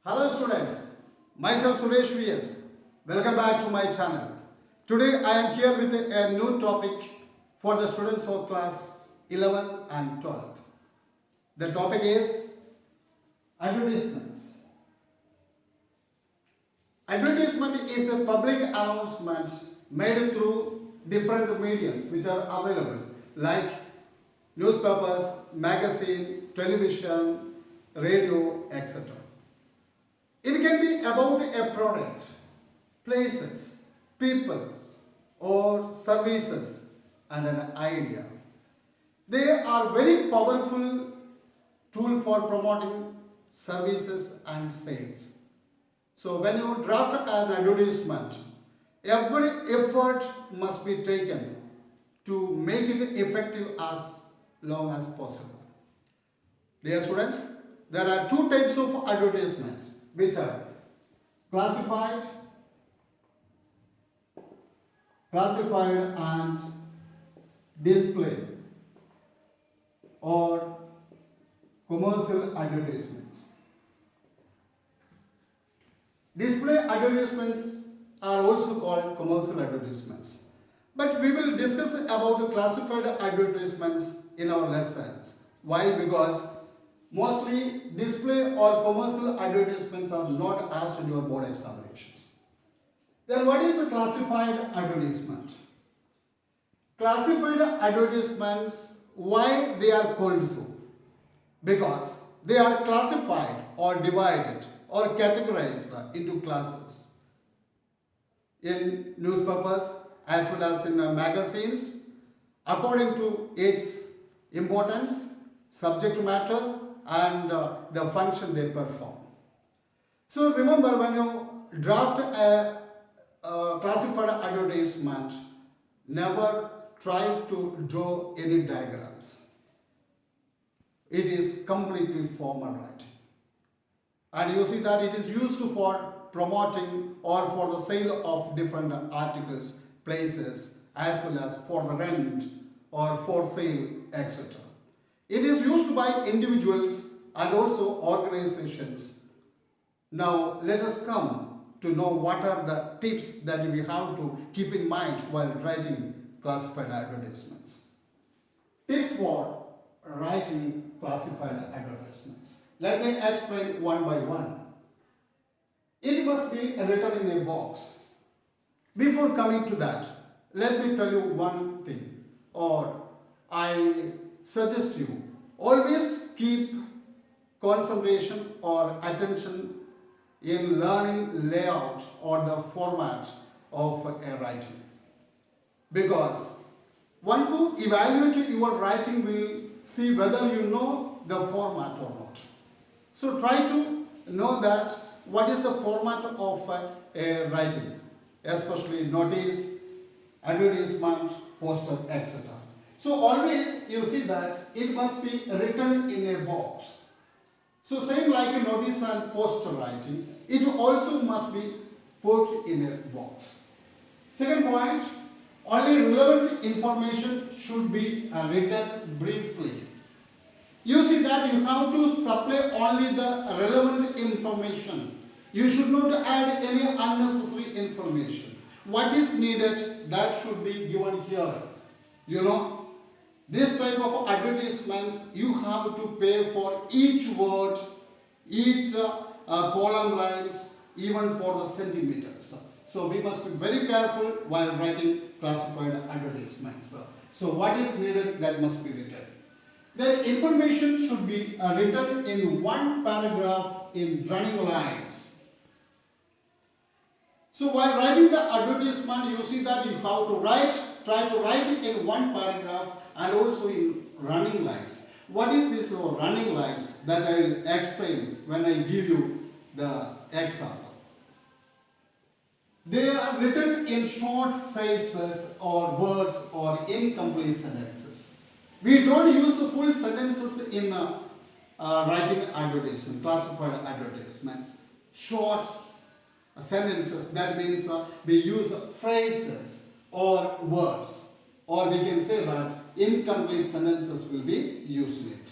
Hello students, myself Suresh VS. Welcome back to my channel. Today I am here with a new topic for the students of class 11th and 12th. The topic is advertisements. Advertisement is a public announcement made through different mediums which are available like newspapers, magazine, television, radio, etc. It can be about a product, places, people, or services and an idea. They are very powerful tool for promoting services and sales. So when you draft an advertisement, every effort must be taken to make it effective as long as possible. Dear students, there are two types of advertisements which are classified and display or commercial advertisements. Display advertisements are also called commercial advertisements. But we will discuss about classified advertisements in our lessons. Why? Because mostly display or commercial advertisements are not asked in your board examinations. Then what is a classified advertisement? Classified advertisements, why they are called so? Because they are classified or divided or categorized into classes in newspapers as well as in magazines according to its importance, subject matter and the function they perform. So remember, when you draft a classified advertisement, never try to draw any diagrams. It is completely formal writing. And you see that it is used for promoting or for the sale of different articles, places, as well as for the rent or for sale, etc. It is used by individuals and also organizations. Now let us come to know what are the tips that we have to keep in mind while writing classified advertisements. Tips for writing classified advertisements. Let me explain one by one. It must be written in a box. Before coming to that, let me tell you one thing, or I suggest you always keep concentration or attention in learning layout or the format of a writing. Because one who evaluates your writing will see whether you know the format or not. So try to know that what is the format of a writing, especially notice, advertisement, poster, etc. So always you see that it must be written in a box. So same like a notice and poster writing, it also must be put in a box. Second point, only relevant information should be written briefly. You see that you have to supply only the relevant information. You should not add any unnecessary information. What is needed, that should be given here. You know, this type of advertisements, you have to pay for each word, each column lines, even for the centimeters. So we must be very careful while writing classified advertisements. So what is needed, that must be written. The information should be written in one paragraph in running lines. So while writing the advertisement, you see that you have to try to write it in one paragraph and also in running lines. What is this running lines? That I will explain when I give you the example. They are written in short phrases or words or incomplete sentences. We don't use full sentences in writing advertisement, classified advertisements. Short sentences, that means we use phrases or words, or we can say that incomplete sentences will be used in it.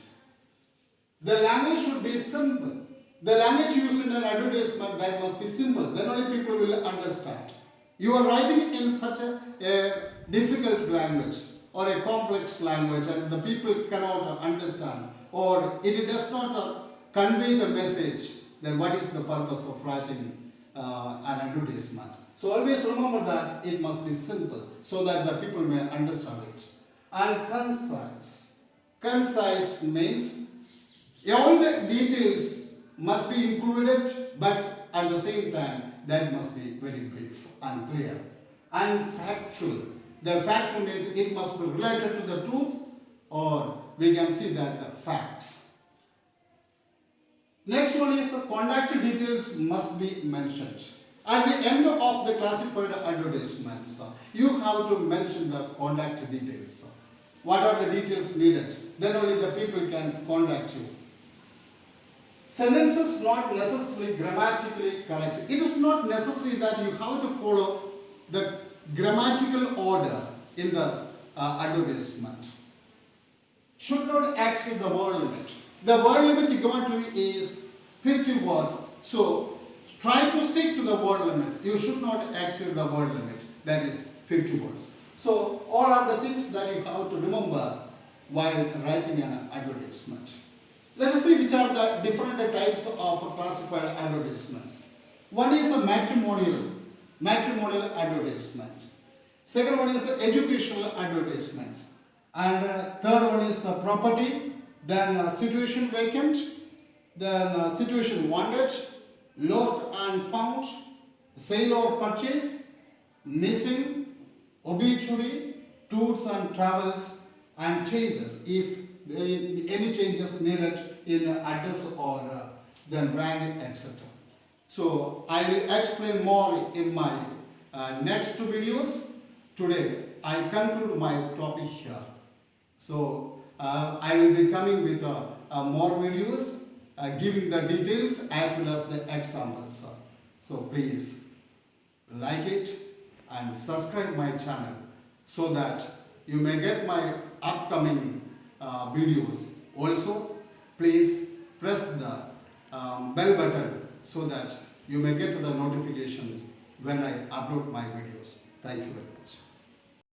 The language should be simple. The language used in an advertisement, that must be simple. Then only people will understand. You are writing in such a difficult language or a complex language, and the people cannot understand, or it does not convey the message, then what is the purpose of writing an advertisement? So always remember that it must be simple so that the people may understand it. And concise. Concise means all the details must be included, but at the same time that must be very brief and clear. And factual. The factual means it must be related to the truth, or we can see that the facts. Next one is contact details must be mentioned. At the end of the classified advertisements, you have to mention the contact details. What are the details needed? Then only the people can contact you. Sentences not necessarily grammatically correct. It is not necessary that you have to follow the grammatical order in the advertisement. Should not exceed the word limit. The word limit given to you is 50 words. So try to stick to the word limit. You should not exceed the word limit. That is 50 words. So all are the things that you have to remember while writing an advertisement. Let us see which are the different types of classified advertisements. One is a matrimonial advertisement. Second one is educational advertisements. And third one is property, then situation vacant, then situation wanted, lost and found, sale or purchase, missing, obituary, tours and travels, and changes, if any changes needed in address or then rank, etc. So I will explain more in my next videos. Today I conclude my topic here. So I will be coming with more videos giving the details as well as the examples. So please like it and subscribe my channel so that you may get my upcoming videos. Also, please press the bell button so that you may get the notifications when I upload my videos. Thank you very much.